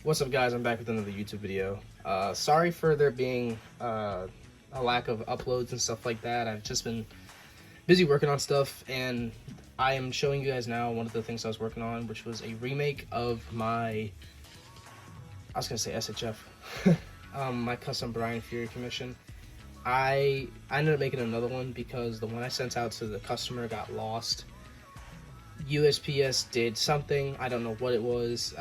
What's up, guys? I'm back with another YouTube video. Sorry for there being a lack of uploads and stuff like that. I've just been busy working on stuff, and I am showing you guys now one of the things I was working on, which was a remake of my, I was gonna say SHF, my custom Bryan Fury commission. I ended up making another one because the one I sent out to the customer got lost. USPS did something, I don't know what it was.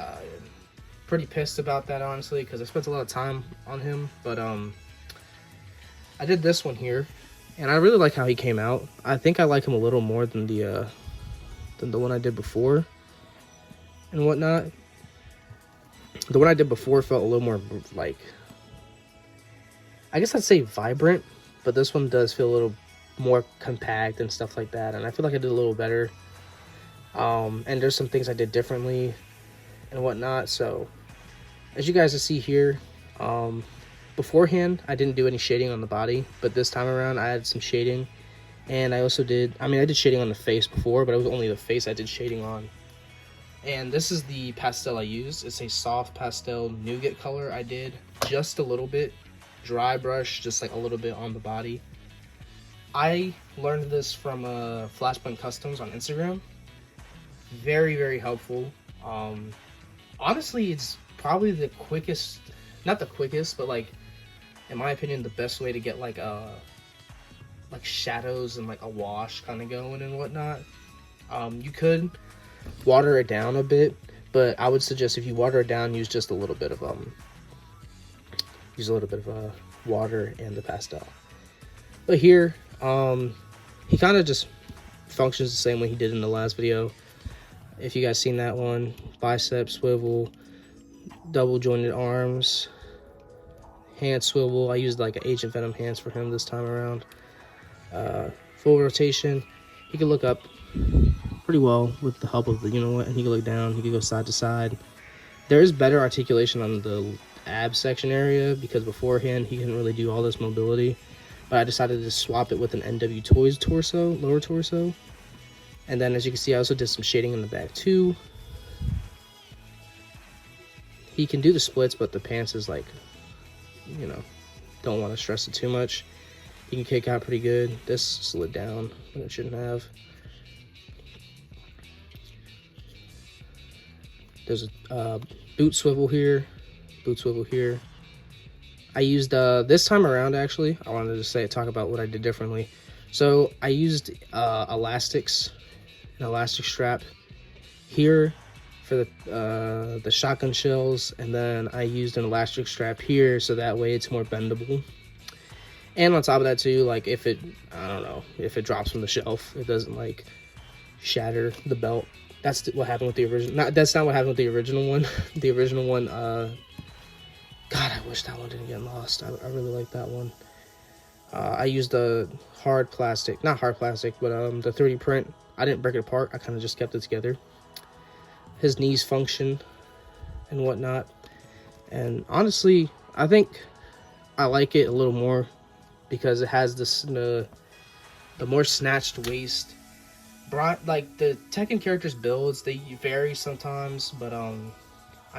Pretty pissed about that, honestly, because I spent a lot of time on him. But I did this one here, and I really like how he came out. I think I like him a little more than the one I did before and whatnot. The one I did before felt a little more like, I guess I'd say vibrant, but this one does feel a little more compact and stuff like that, and I feel like I did a little better. And there's some things I did differently and whatnot. So as you guys see here, beforehand I didn't do any shading on the body, but this time around I had some shading. And I also did, I did shading on the face before, but it was only the face I did shading on. And this is the pastel I used. It's a soft pastel nougat color. I did just a little bit, dry brush, just like a little bit on the body. I learned this from Flashpoint Customs on Instagram. Very, very helpful. Honestly, it's probably the quickest, not the quickest, but like, in my opinion, the best way to get like shadows and like a wash kind of going and whatnot. You could water it down a bit, but I would suggest if you water it down, use just a little bit of water and the pastel. But here, he kind of just functions the same way he did in the last video. If you guys seen that one, bicep swivel, double jointed arms, hand swivel. I used like an Agent Venom hands for him this time around. Full rotation. He can look up pretty well with the help of the, and he can look down. He can go side to side. There is better articulation on the ab section area because beforehand he couldn't really do all this mobility. But I decided to swap it with an NW Toys torso, lower torso. And then as you can see, I also did some shading in the back too. He can do the splits, but the pants is like, don't want to stress it too much. He can kick out pretty good. This slid down when it shouldn't have. There's a boot swivel here, boot swivel here. I used, this time around actually, I wanted to talk about what I did differently. So I used elastics, an elastic strap here for the shotgun shells, and then I used an elastic strap here so that way it's more bendable. And on top of that too, like if it drops from the shelf, it doesn't like shatter the belt. That's what happened with the original. That's not what happened with the original one. The original one, God, I wish that one didn't get lost. I really like that one. I used the hard plastic, not hard plastic, but the 3D print. I didn't break it apart. I kind of just kept it together. His knees function and whatnot. And honestly, I think I like it a little more because it has this the more snatched waist. Like the Tekken characters builds, they vary sometimes, but I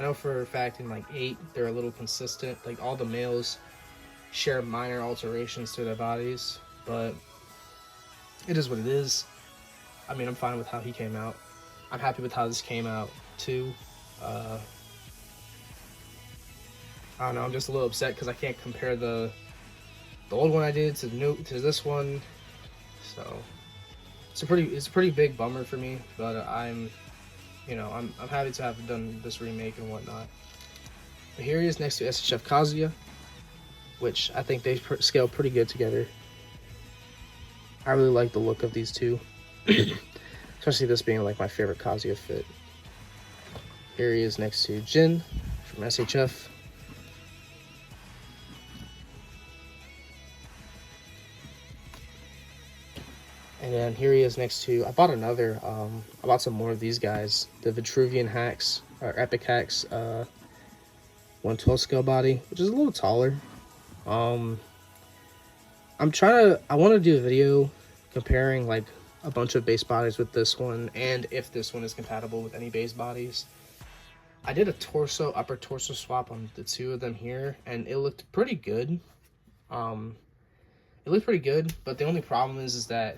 know for a fact in like 8 they're a little consistent. Like all the males share minor alterations to their bodies, but it is what it is. I'm fine with how he came out. I'm happy with how this came out too. I don't know, I'm just a little upset because I can't compare the old one I did to this one. So it's a pretty big bummer for me, but I'm happy to have done this remake and whatnot. But here he is next to SHF Kazuya, which I think they scale pretty good together. I really like the look of these two, especially this being like my favorite Kazuya fit. Here he is next to Jin from SHF. And then here he is next to, I bought some more of these guys, the Vitruvian Hacks, or Epic Hacks, 112 scale body, which is a little taller. I want to do a video comparing like a bunch of base bodies with this one, and if this one is compatible with any base bodies. I did a upper torso swap on the two of them here, and it looked pretty good. It looked pretty good, but the only problem is that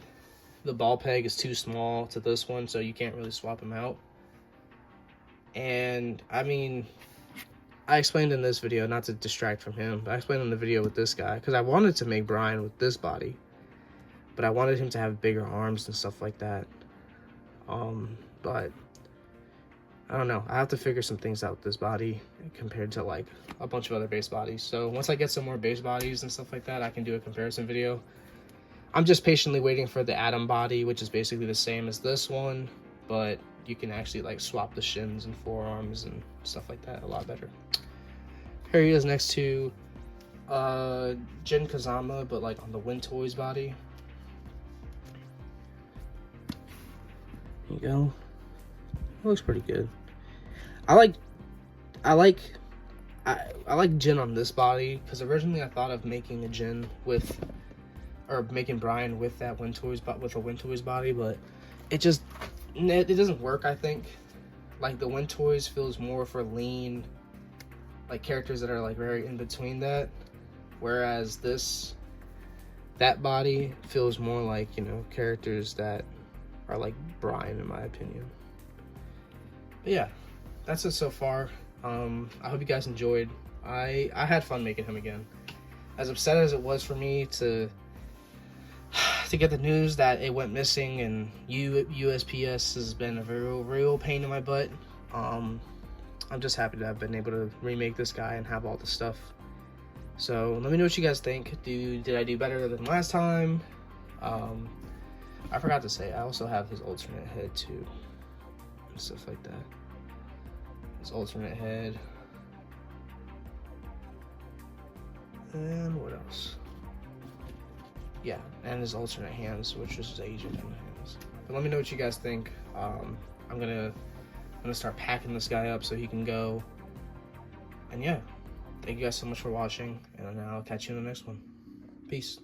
the ball peg is too small to this one, so you can't really swap them out. And I mean, I explained in this video, not to distract from him, but I explained in the video with this guy, because I wanted to make Bryan with this body, but I wanted him to have bigger arms and stuff like that. But I don't know. I have to figure some things out with this body compared to like a bunch of other base bodies. So once I get some more base bodies and stuff like that, I can do a comparison video. I'm just patiently waiting for the Atom body, which is basically the same as this one, but you can actually like swap the shins and forearms and stuff like that a lot better. Here he is next to Jin Kazama, but like on the Win Toys body. There you go. It looks pretty good. I like Jin on this body, because originally I thought of making a Jin with, or making Bryan with that Win Toys, but with a Win Toys body, but it doesn't work. I think like the Win Toys feels more for lean, like characters that are like very in between that, whereas that body feels more like, you know, characters that are like Bryan, in my opinion. But yeah, that's it so far. I hope you guys enjoyed. I had fun making him again. As upset as it was for me to get the news that it went missing, and USPS has been a real pain in my butt, I'm just happy to have been able to remake this guy and have all the stuff. So let me know what you guys think. Did I do better than last time? I forgot to say, I also have his alternate head too, and stuff like that. His alternate head. And what else? Yeah, and his alternate hands, which is his Asian hands. But let me know what you guys think. I'm gonna start packing this guy up so he can go. And yeah, thank you guys so much for watching, and I'll catch you in the next one. Peace.